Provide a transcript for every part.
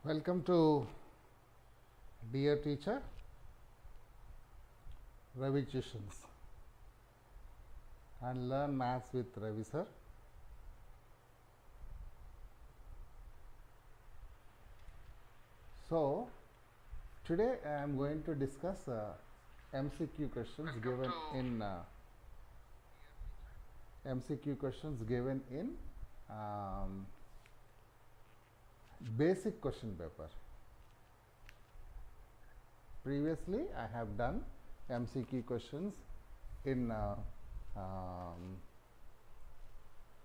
Welcome to dear teacher Ravi Tuitions and learn maths with Ravi sir. So today I am going to discuss MCQ questions given in basic question paper. Previously I have done MCQ questions in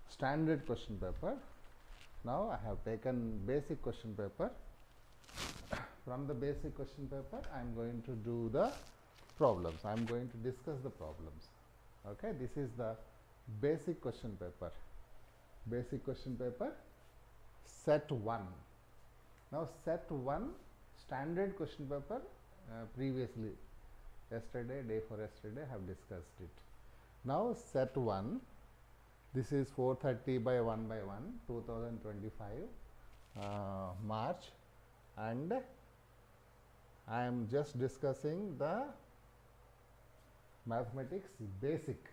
standard question paper. Now I have taken basic question paper. From the basic question paper I am going to do the problems. I am going to discuss the problems. Okay, this is the basic question paper. Basic question paper set 1. Now set 1 standard question paper previously yesterday, day for yesterday I have discussed it. Now set 1, this is 430 by 1 by 1 2025 March, and I am just discussing the mathematics basic.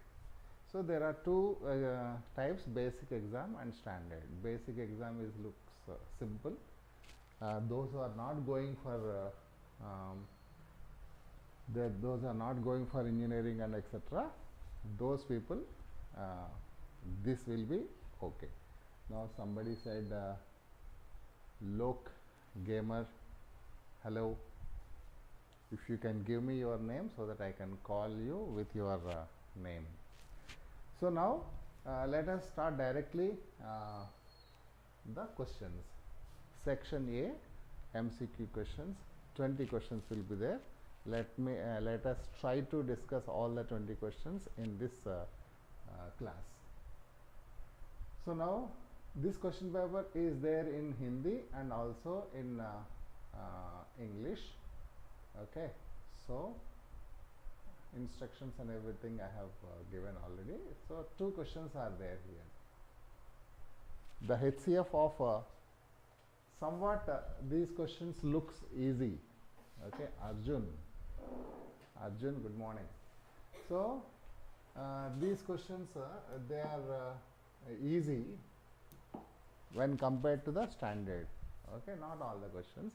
So there are two types, basic exam and standard. Basic exam is looks simple. Those who are not going for those are not going for engineering and etc. Those people, this will be okay. Now somebody said Lok Gamer, hello. If you can give me your name so that I can call you with your name. So now let us start directly the questions. Section A, MCQ questions. 20 questions will be there. Let us try to discuss all the 20 questions in this class. So now this question paper is there in Hindi and also in English. Okay, so instructions and everything I have given already. So two questions are there here. The HCF of somewhat these questions looks easy. Okay, Arjun, good morning. So these questions they are easy when compared to the standard. Okay, not all the questions.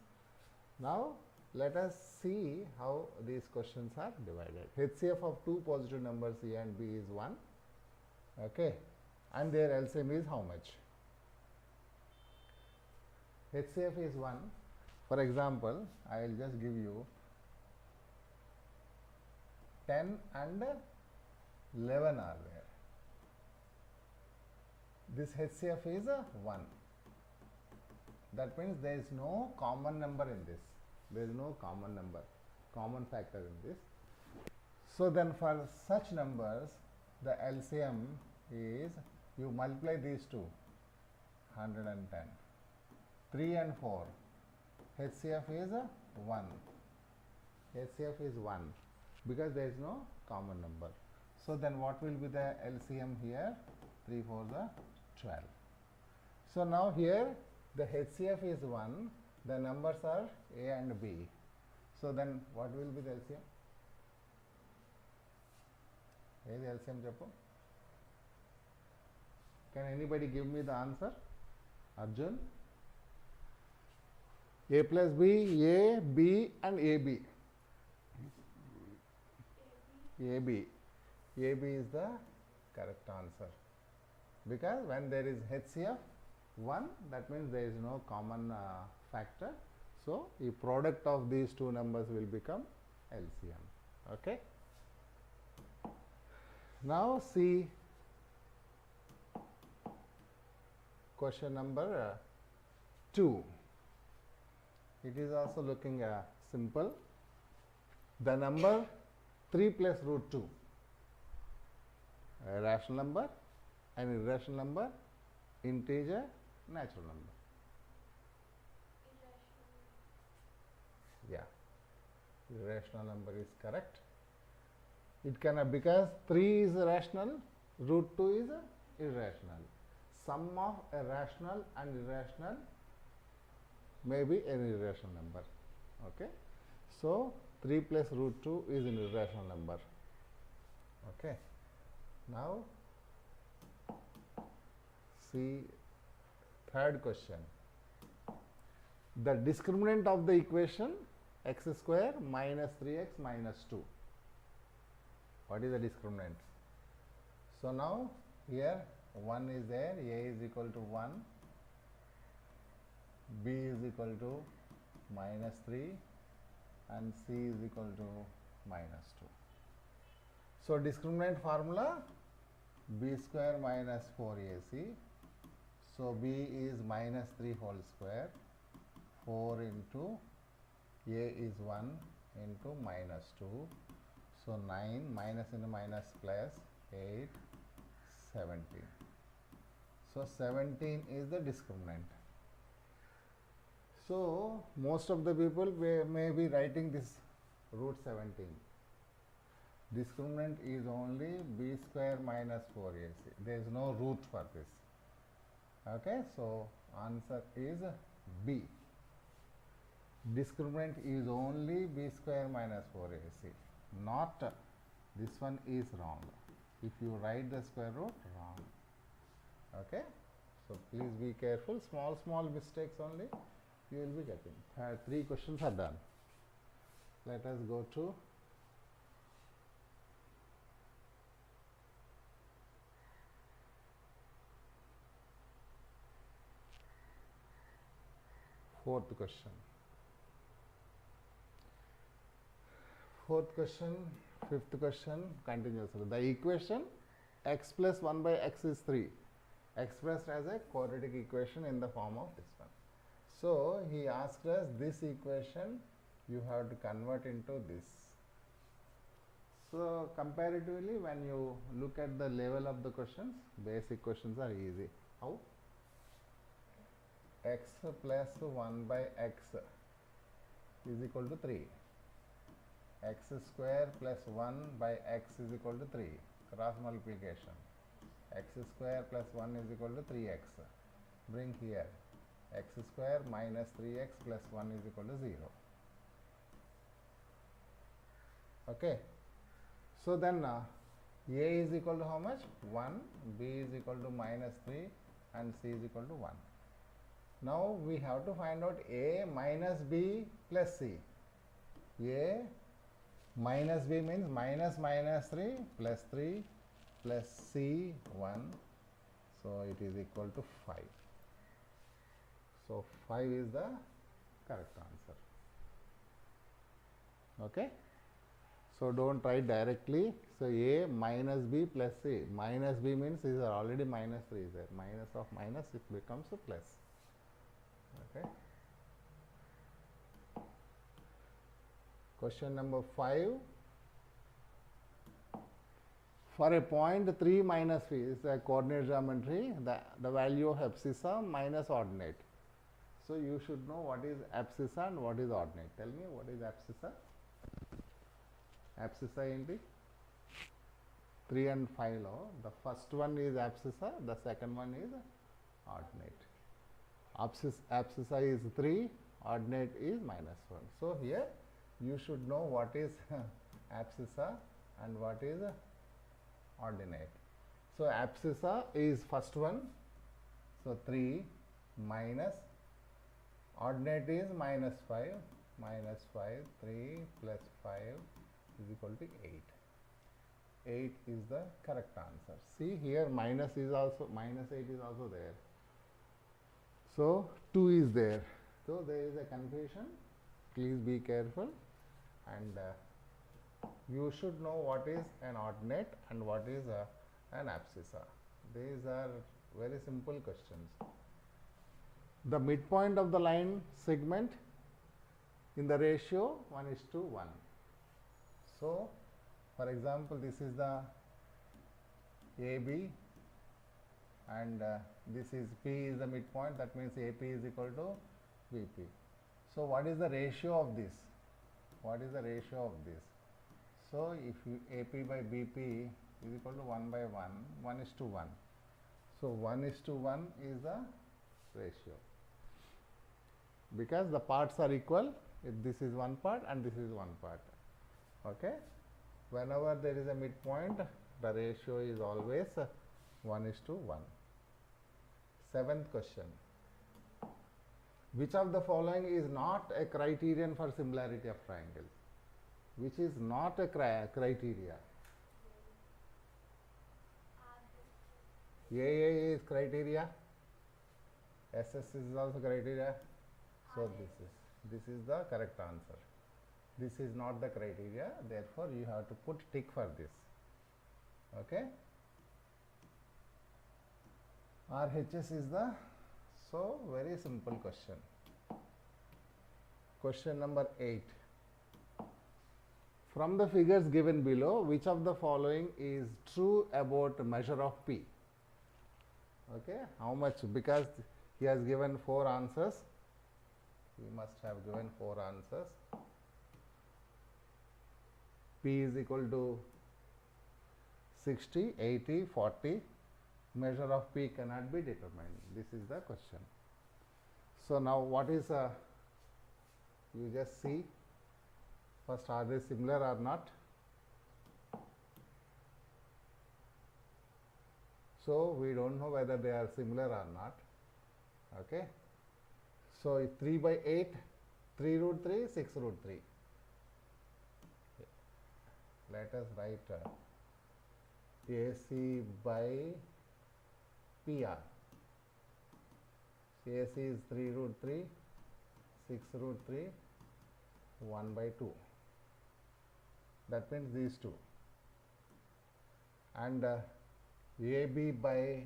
Now let us see how these questions are divided. HCF of two positive numbers A and B is 1. Okay, and their LCM is how much? HCF is 1. For example, I will just give you 10 and 11 are there. This HCF is 1. That means there is no common number in this. There is no common number, common factor in this. So then for such numbers, the LCM is, you multiply these two, 110. 3 and 4, HCF is 1. HCF is 1 because there is no common number. So then what will be the LCM here? 3 4 the 12. So now here the HCF is 1. The numbers are A and B. So then what will be the LCM? A the LCM Japo? Can anybody give me the answer? Arjun? A plus B, A, B and AB. AB. AB is the correct answer. Because when there is HCF 1, that means there is no common factor. So the product of these two numbers will become LCM. Okay. Now see question number 2. It is also looking simple. The number 3 plus root 2, a rational number, an irrational number, integer, natural number. Yeah, irrational number is correct. It can because 3 is rational, root 2 is irrational. Sum of a rational and irrational may be an irrational number. Okay, so 3 plus root 2 is an irrational number. Okay, now see third question. The discriminant of the equation x square minus 3x minus 2. What is the discriminant? So now here 1 is there, a is equal to 1, b is equal to minus 3 and c is equal to minus 2. So discriminant formula b square minus 4ac. So b is minus 3 whole square, 4 into a is 1 into minus 2. So 9 minus into minus plus 8, 17. So 17 is the discriminant. So most of the people may be writing this root 17. Discriminant is only b square minus 4ac. There is no root for this. Okay, so answer is B. Discriminant is only b square minus 4ac. Not this one is wrong. If you write the square root, wrong. Okay, so please be careful. Small mistakes only you will be getting. 3 questions are done. Let us go to fourth question. Fourth question, fifth question, continuously. The equation x plus 1 by x is 3, expressed as a quadratic equation in the form of this one. So he asked us this equation you have to convert into this. So comparatively, when you look at the level of the questions, basic questions are easy. How? X plus 1 by x is equal to 3. X square plus 1 by x is equal to 3. Cross multiplication. X square plus 1 is equal to 3x. Bring here. X square minus 3x plus 1 is equal to 0. Okay. So then a is equal to how much? 1, b is equal to minus 3 and c is equal to 1. Now we have to find out a minus b plus c. A minus b means minus 3 plus c 1. So it is equal to 5. So 5 is the correct answer. Okay. So don't write directly. So a minus b plus c. Minus b means these are already minus 3 is there. Minus of minus, it becomes a plus. Okay. Question number 5. For a point 3 minus p is a coordinate geometry, the value of abscissa minus ordinate. So you should know what is abscissa and what is ordinate. Tell me what is abscissa? Abscissa ఏంటి? 3 and 5 లో the first one is abscissa, the second one is ordinate. Abscissa is 3, ordinate is minus 1. So here you should know what is abscissa and what is ordinate. So abscissa is first one, so 3 minus, ordinate is minus 5, 3 plus 5 is equal to 8. 8 is the correct answer. See here minus 8 is also there. So 2 is there. So there is a confusion. Please be careful, and you should know what is an ordinate and what is an abscissa. These are very simple questions. The midpoint of the line segment in the ratio 1:1. So for example, this is the AB and this is P is the midpoint, that means AP is equal to BP. So what is the ratio of this? What is the ratio of this? So if you AP by BP is equal to 1 by 1, 1:1. So 1:1 is the ratio. because the parts are equal. If this is one part and this is one part. Okay, whenever there is a midpoint, the ratio is always 1:1. Seventh question. Which of the following is not a criterion for similarity of triangles? Which is not a criteria? AA is criteria, SS is also criteria, so this is the correct answer. This is not the criteria, therefore you have to put tick for this. Okay, RHS is the, so very simple question. Question number 8. From the figures given below, which of the following is true about measure of P? Okay, how much? Because he has given 4 answers, he must have given 4 answers. P is equal to 60, 80, 40. Measure of P cannot be determined. This is the question. So now what is, you just see first, are they similar or not? So we don't know whether they are similar or not. Okay, so 3 by 8, 3 root 3, 6 root 3. Let us write AC by PR. AC is 3 root 3, 6 root 3, 1 by 2. That means these two. And AB by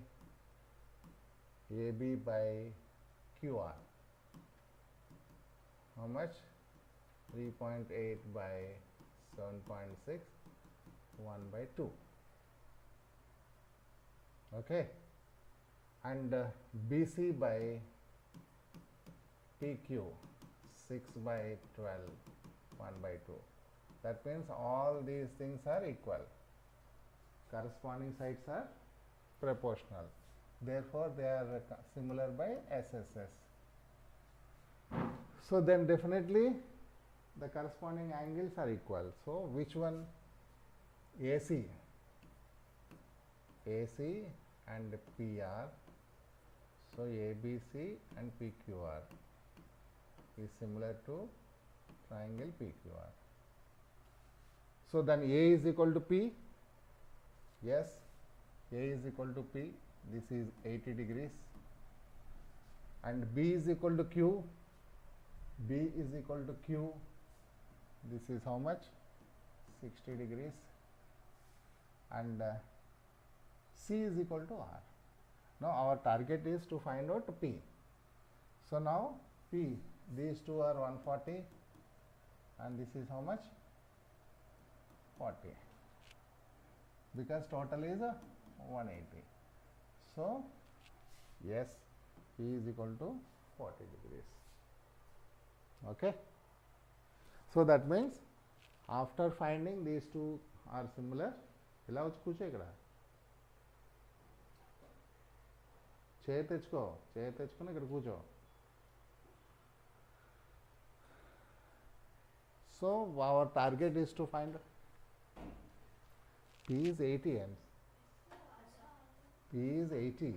QR. How much? 3.8 by 7.6, 1 by 2. Okay. And BC by PQ, 6 by 12, 1 by 2. That means all these things are equal. Corresponding sides are proportional. Therefore, they are similar by SSS. So then definitely the corresponding angles are equal. So which one? AC and PR. So ABC and PQR is similar to triangle PQR. So then A is equal to P. Yes, A is equal to P. This is 80 degrees. And B is equal to Q. B is equal to Q. This is how much? 60 degrees. And C is equal to R. Now our target is to find out P. So now P, these two are 140 and this is how much? 40. Because total is 180. So yes, P is equal to 40 degrees. Okay. So that means after finding these two are similar, ఇలా వచ్చి కూర్చో ఇక్కడ చేయి తెచ్చుకొని ఇక్కడ కూర్చో. So our target is to find P is 80 and P is 80.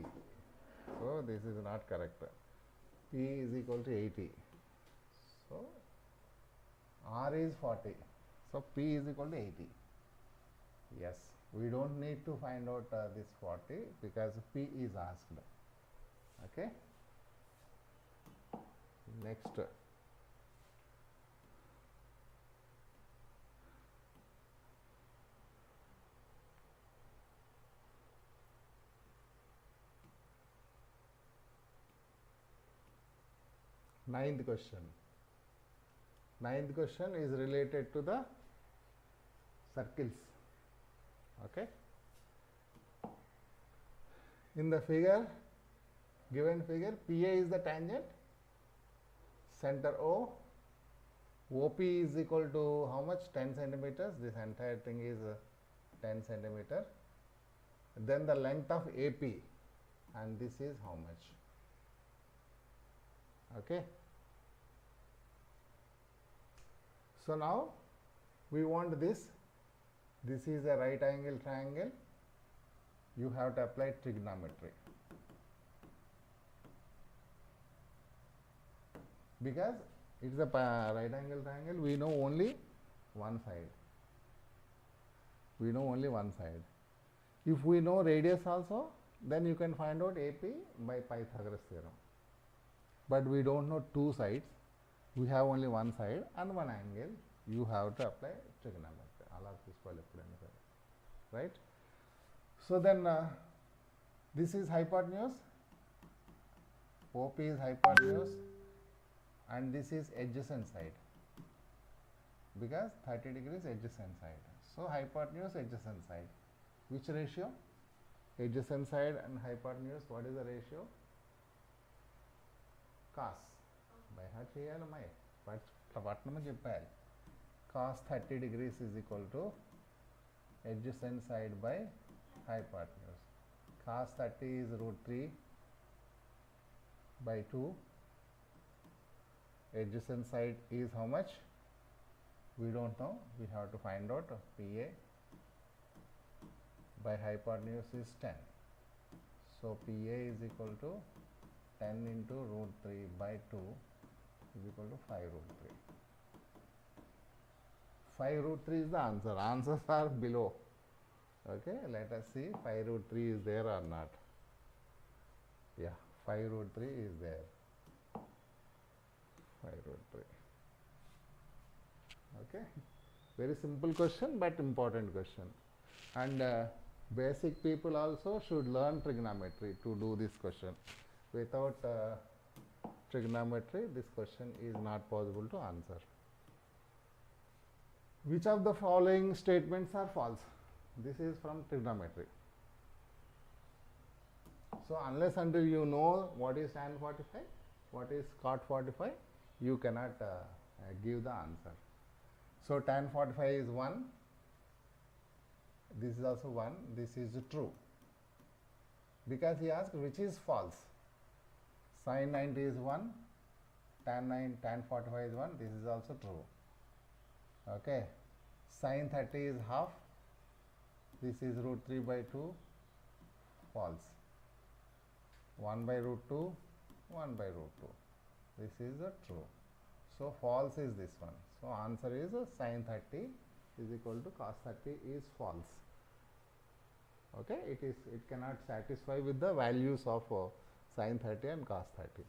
So this is not correct. P is equal to 80. So R is 40. So P is equal to 80. Yes, we don't need to find out this 40 because P is asked. Okay. Next. Ninth question. Ninth question is related to the circles. Okay. In the figure, given figure, PA is the tangent, center O, OP is equal to how much? 10 centimeters. This entire thing is 10 centimeter. Then the length of AP, and this is how much? Okay. So now we want this. This is a right angle triangle. You have to apply trigonometry. Because it is a right angle triangle, we know only one side. We know only one side. If we know radius also, then you can find out AP by Pythagoras theorem. But we don't know two sides. We have only one side and one angle. You have to apply trigonometry. Right? So then this is hypotenuse. OP is hypotenuse. And this is adjacent side, because 30 degrees adjacent side. So hypotenuse, adjacent side. Which ratio? Adjacent side and hypotenuse, what is the ratio? Cos. By heart cheyali mai. Patnam cheppali. Cos 30 degrees is equal to adjacent side by hypotenuse. Cos 30 is root 3 by 2. Adjacent side is how much? We don't know. We have to find out. PA by hypotenuse is 10. So PA is equal to 10 into root 3 by 2 is equal to 5 root 3. 5 root 3 is the answer. Answers are below. Okay, let us see 5 root 3 is there or not. Yeah, 5 root 3 is there. 5 root 3. Okay, very simple question but important question. And basic people also should learn trigonometry to do this question. Without trigonometry, this question is not possible to answer. Which of the following statements are false? This is from trigonometry. So unless until you know what is tan 45, what is cot 45, you cannot give the answer. So tan 45 is 1. This is also 1. This is true. Because he asked which is false. Sin 90 is 1. Tan 45 is 1. This is also true. Okay. Sin 30 is half. This is root 3 by 2. False. 1 by root 2. 1 by root 2. This is true. So false is this one. So answer is sin 30 is equal to cos 30 is false. Okay, it cannot satisfy with the values of sin 30 and cos 30.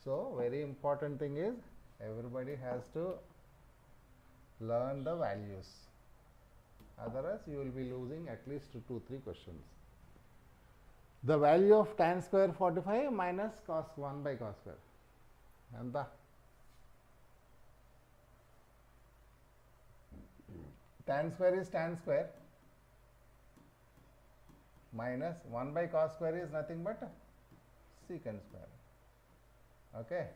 So very important thing is everybody has to learn the values. Otherwise you will be losing at least 2-3 questions. The value of tan square 45 minus cos 1 by cos square. Anta? Tan square is tan square minus 1 by cos square is nothing but secant square. Okay.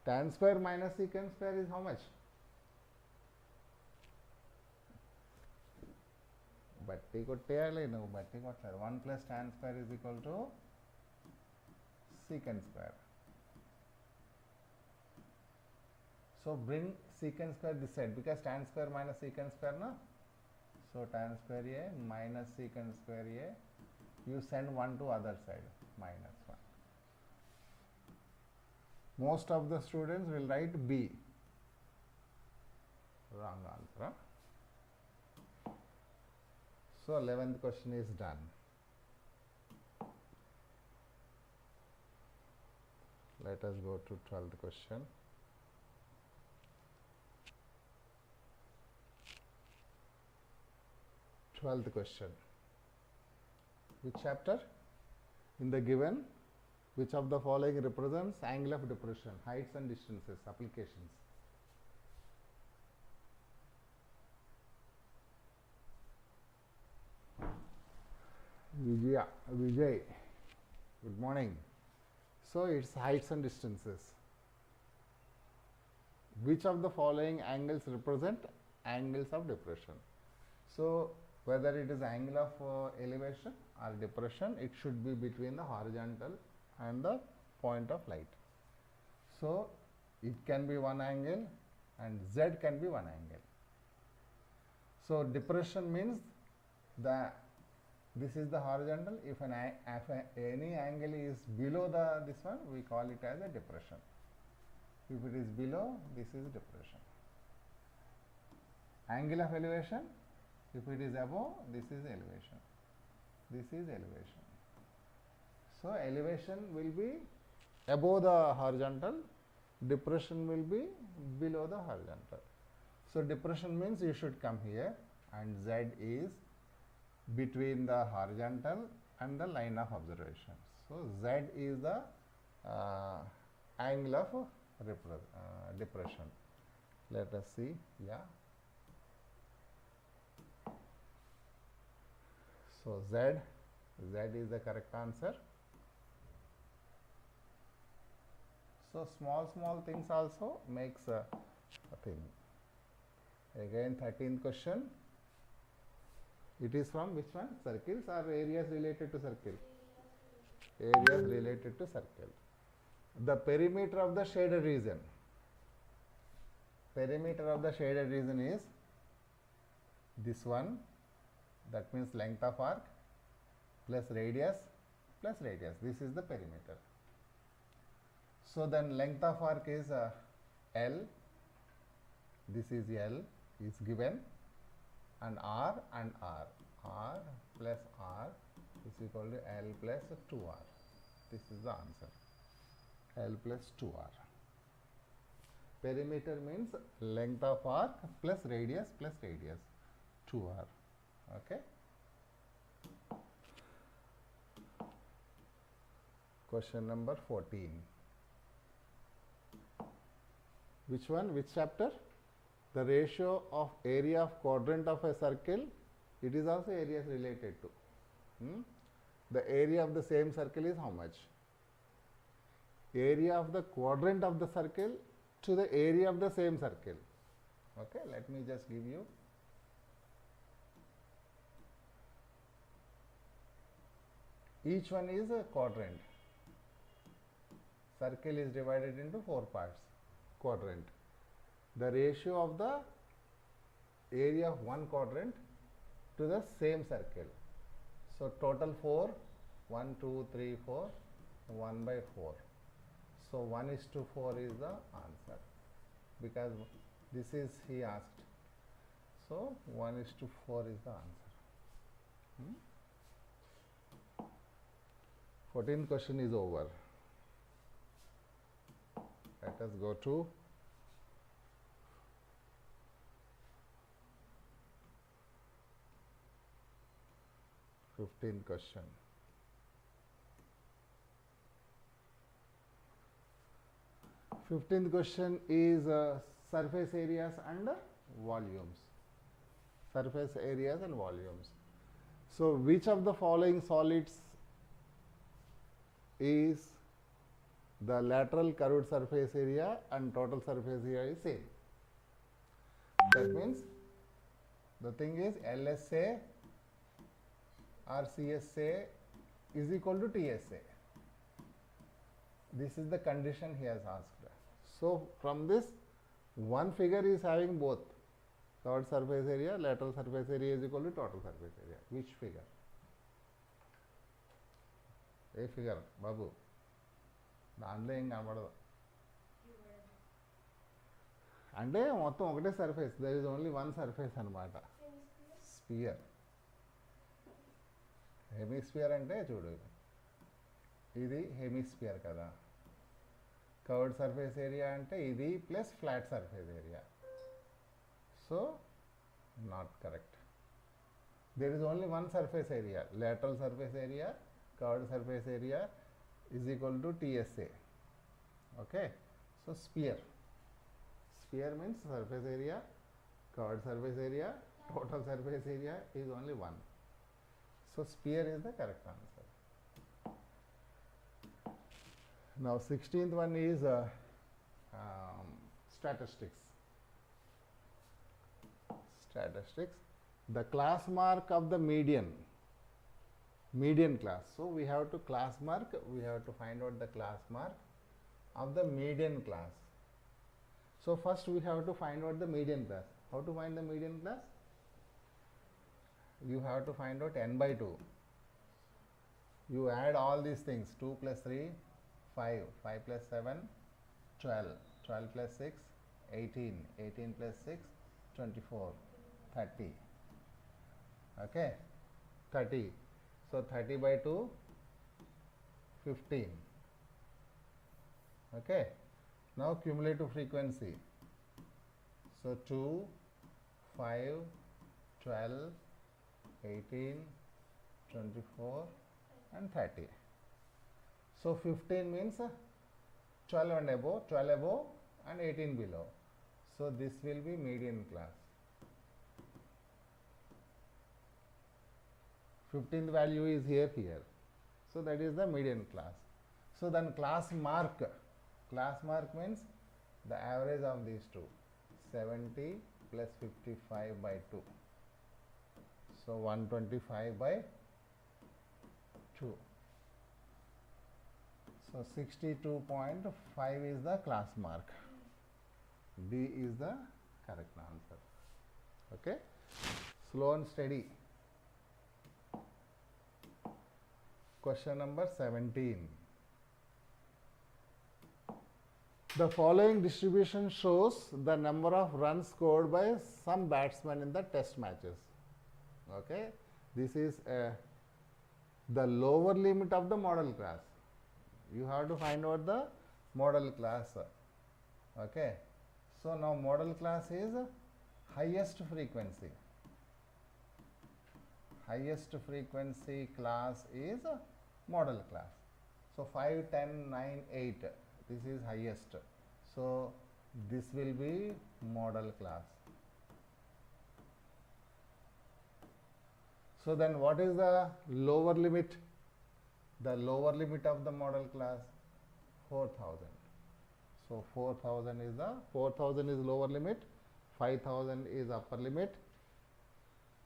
Tan square minus secant square is how much? Batti kotteyali nu batti kottaledu. 1 plus tan square is equal to secant square. So bring secant square this side because tan square minus secant square na. So tan square A minus secant square A. You send 1 to other side minus 1. Most of the students will write B. Wrong answer. Huh? So 11th question is done. Let us go to 12th question. 12th question. Which chapter? In the given, which of the following represents angle of depression, heights and distances, applications? Vijay, good morning. So it's heights and distances. Which of the following angles represent angles of depression? So whether it is angle of elevation or depression, it should be between the horizontal and the point of light. So it can be one angle and Z can be one angle. So depression means this is the horizontal. If any angle is below this one, we call it as a depression. If it is below, this is depression. Angle of elevation, if it is above, this is elevation. This is elevation. So elevation will be above the horizontal, depression will be below the horizontal. So depression means you should come here, and Z is between the horizontal and the line of observation. So Z is the angle of depression. Let us see. Yeah. So Z is the correct answer. So small things also makes a thing. Again, 13th question. It is from which one? Circles or areas related to circle? Areas related to circle. The perimeter of the shaded region. Perimeter of the shaded region is this one. That means length of arc plus radius. This is the perimeter. So then length of arc is L. This is L is given, and R plus R is equal to L plus 2R. This is the answer. L plus 2R. Perimeter means length of arc plus radius 2R. Okay. Question number 14. Which one? Which chapter? The ratio of area of quadrant of a circle. It is also areas related to. The area of the same circle is how much? Area of the quadrant of the circle to the area of the same circle. Okay, let me just give you. Each one is a quadrant. Circle is divided into 4 parts. Quadrant. The ratio of the area of one quadrant to the same circle. So total 4, 1, 2, 3, 4, 1 by 4. So 1:4 is the answer, because this is he asked. So 1:4 is the answer. 14th question is over. Let us go to 15th question. Fifteenth question is surface areas and volumes. Surface areas and volumes. So which of the following solids is the lateral curved surface area and total surface area is same? That means the thing is LSA or CSA is equal to TSA. This is the condition he has asked. So from this, one figure is having both curved surface area, lateral surface area is equal to total surface area. Which figure? A figure, Babu. దాంట్లో ఏం కనబడదు అంటే మొత్తం ఒకటే surface. There is only one surface అనమాట. Sphere. Hemisphere అంటే చూడు, ఇది హెమిస్పియర్ కదా. కర్వ్డ్ సర్ఫేస్ ఏరియా అంటే ఇది plus flat surface area. So not correct. There is only one surface area. lateral surface area, curved surface area is equal to TSA. Okay. So sphere. Sphere means surface area, curved surface area, total surface area is only one. So sphere is the correct answer. Now 16th one is statistics. Statistics. The class mark of the median class. So we have to class mark, we have to find out the class mark of the median class. So first we have to find out the median class. How to find the median class? You have to find out n by 2. You add all these things, 2 plus 3, 5, 5 plus 7, 12, 12 plus 6, 18, 18 plus 6, 24, 30. Okay, 30. So 30 by 2, 15. Okay, now cumulative frequency. So 2, 5, 12, 18, 24 and 30. So 15 means 12 and above, 12 above and 18 below. So this will be median class. 15th value is here. So that is the median class. So then class mark means the average of these two. 70 plus 55 by 2. So 125 by 2. So 62.5 is the class mark. D is the correct answer. Okay. Slow and steady. Question number 17. The following distribution shows the number of runs scored by some batsmen in the test matches. Okay. This is the lower limit of the model class. You have to find out the model class. Okay. So now model class is highest frequency. Highest frequency class is model class. So 5, 10, 9, 8. This is highest. So this will be model class. So then what is the lower limit? The lower limit of the model class, 4,000. So 4,000 is lower limit, 5,000 is upper limit.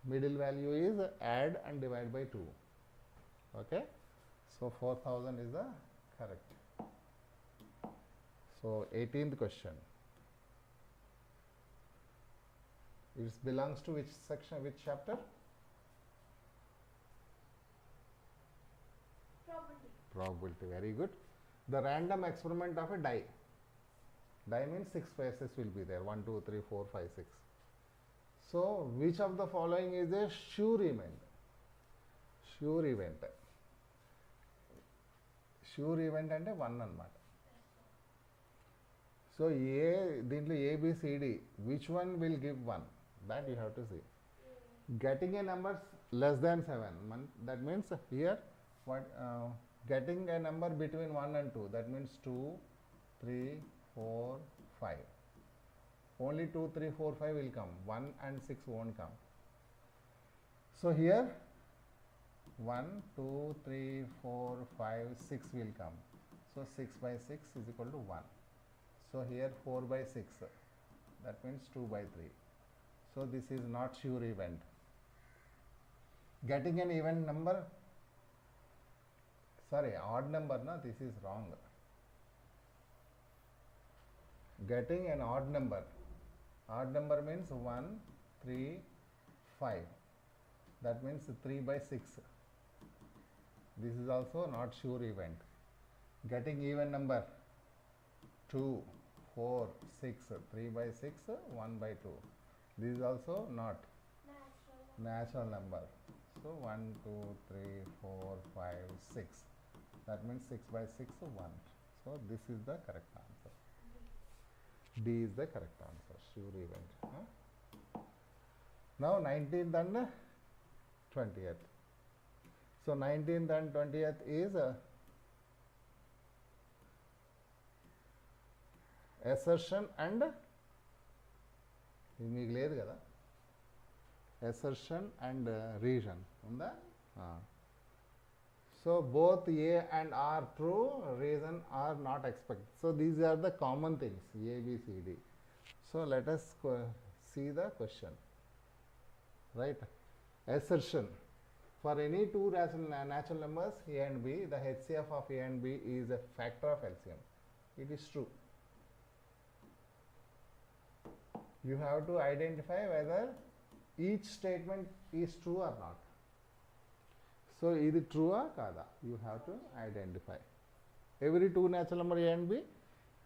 Middle value is add and divide by 2. Okay. So 4,000 is the correct. So 18th question. It belongs to which section, which chapter? Probability. Very good. The random experiment of a die. Die means 6 phases will be there. 1, 2, 3, 4, 5, 6. So which of the following is a sure event? Sure event. Sure event అంటే 1 అన్నమాట. So దీంట్లో A, B, C, D, which one will give 1? That you have to see. Getting a number less than 7, that means here what getting a number between 1 and 2, that means 2, 3, 4, 5. Only 2, 3, 4, 5 will come. 1 and 6 won't come. So here 1, 2, 3, 4, 5, 6 will come. So 6 by 6 is equal to 1. So here 4 by 6, that means 2 by 3. So this is not sure event. Getting an even number, sorry, odd number, no, this is wrong. Getting an odd number means 1, 3, 5. That means 3 by 6. This is also not sure event. Getting even number 2, 4, 6, 3 by 6, 1 by 2. This is also not natural number. So 1, 2, 3, 4, 5, 6. That means 6 by 6, 1. So this is the correct answer. D is the correct answer, sure event. Now 19th and 20th. So 19th and 20th is assertion and ఇది మీకు లేదు కదా, assertion and reason ఉందా? So both A and R true, reason are not expected. So these are the common things, A, B, C, D. So let us see the question. Right? Assertion. For any two natural numbers A and B, the HCF of A and B is a factor of LCM. It is true. you have to identify whether each statement is true or not. So ఇది true or kada, you have to identify. Every two natural number A and B,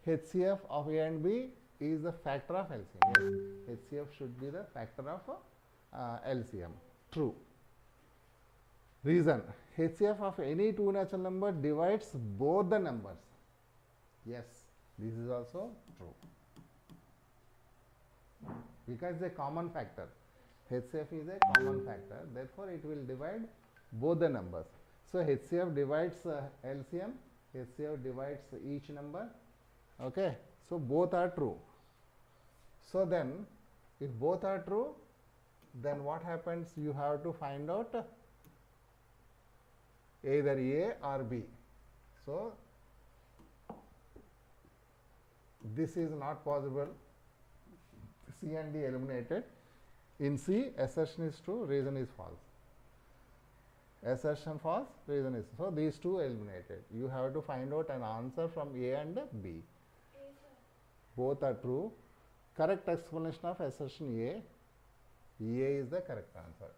HCF of A and B is the factor of LCM. Yes, HCF should be the factor of LCM. True. Reason, HCF of any two natural number divides both the numbers. Yes, this is also true. Because it's a common factor. HCF is a common factor, therefore it will divide both the numbers. So HCF divides LCM, HCF divides each number. Okay, so both are true. So then, if both are true, then what happens? You have to find out either A or B. So this is not possible. C and D eliminated. In C, assertion is true, reason is false. Assertion false, reason is. So these two eliminated. You have to find out an answer from A and B. Both are true. Correct explanation of assertion A. A is the correct answer.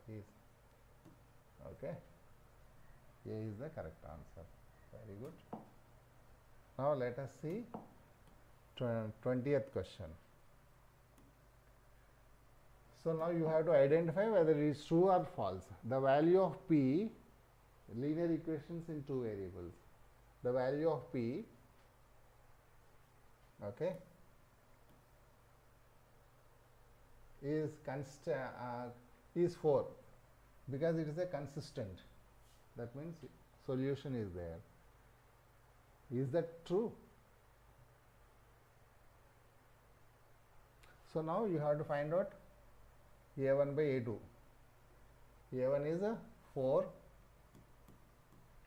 Okay. A is the correct answer. Very good. Now let us see 20th question. So now you have to identify whether it is true or false. The value of P, linear equations in two variables. The value of P, okay, is 4 because it is a consistent. That means solution is there. Is that true? So now you have to find out A1 by A2. A1 is 4,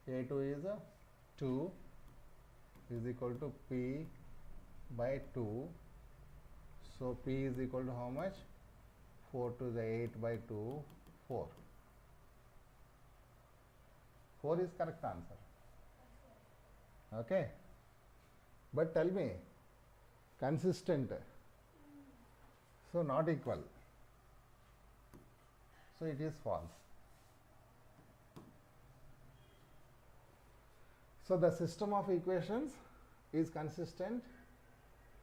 A2 is 2 is equal to P by 2. So P is equal to how much? 4 to the 8 by 2, 4. 4 is correct answer. Okay. But tell me, consistent. So not equal. So it is false. So the system of equations is consistent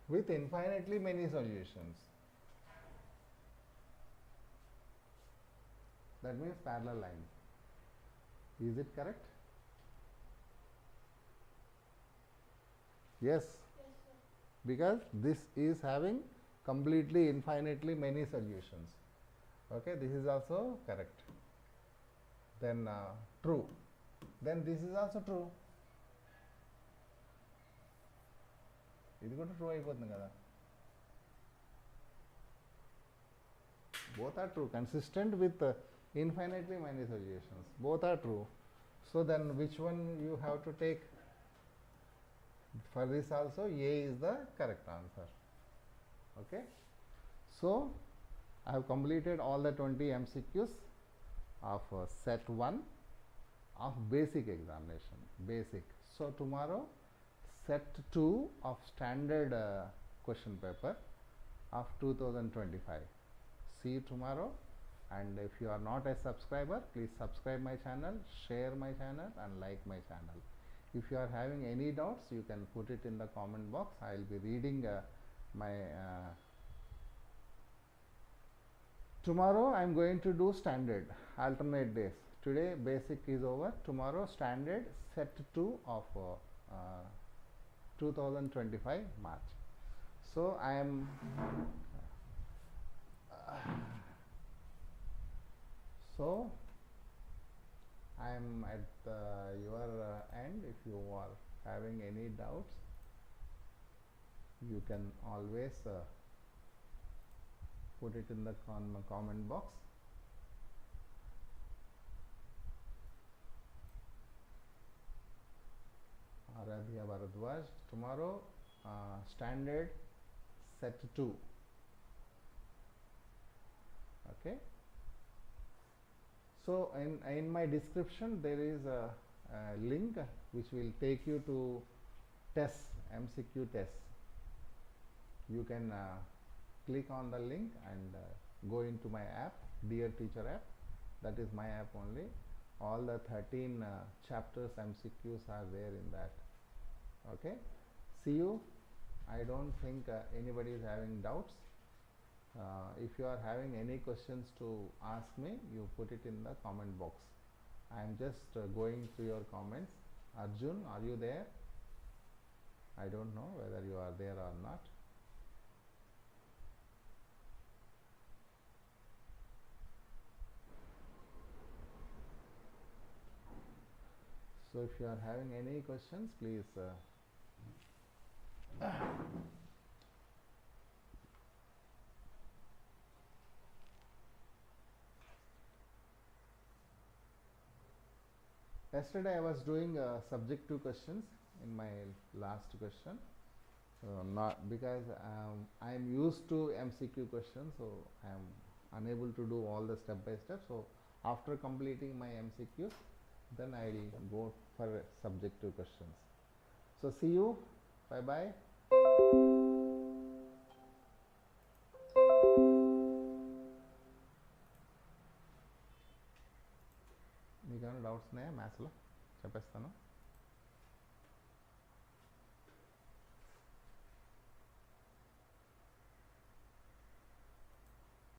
with infinitely many solutions. That means parallel lines. Is it correct? Yes. Yes, sir. Because this is having completely infinitely many solutions. Okay, this is also correct. Then true. Then this is also true. ఇది కూడా true అయిపోతుంది కదా. Both are true, consistent with infinitely many solutions. Both are true. So then which one you have to take? For this also A is the correct answer. Okay. So I have completed all the 20 MCQs of set 1 of basic examination. Basic. So tomorrow set 2 of standard question paper of 2025. See you tomorrow, and if you are not a subscriber, please subscribe my channel, share my channel and like my channel. If you are having any doubts, you can put it in the comment box. I will be reading my tomorrow I am going to do standard alternate days. Today basic is over. Tomorrow standard set 2 of 2025 March. So I am at your end. If you are having any doubts, you can always put it in the comment box. Aradhya Bharadwaj, tomorrow standard set 2. Okay. So in my description there is a link which will take you to tests, MCQ tests. You can click on the link and go into my app, Dear Teacher app. That is my app only. All the 13 chapters MCQs are there in that. Okay, see you. I don't think anybody is having doubts. If you are having any questions to ask me, you put it in the comment box. I am just going through your comments. Arjun, are you there? I don't know whether you are there or not. So if you are having any questions, please yesterday I was doing subjective questions in my last question. Not because I am used to MCQ questions, so I am unable to do all the step by step. So after completing my MCQs, then I will go for subjective questions. So see you. Bye bye. మీకు ఏమైనా doubts ఉన్నాయా మ్యాథ్స్లో చెప్పేస్తాను.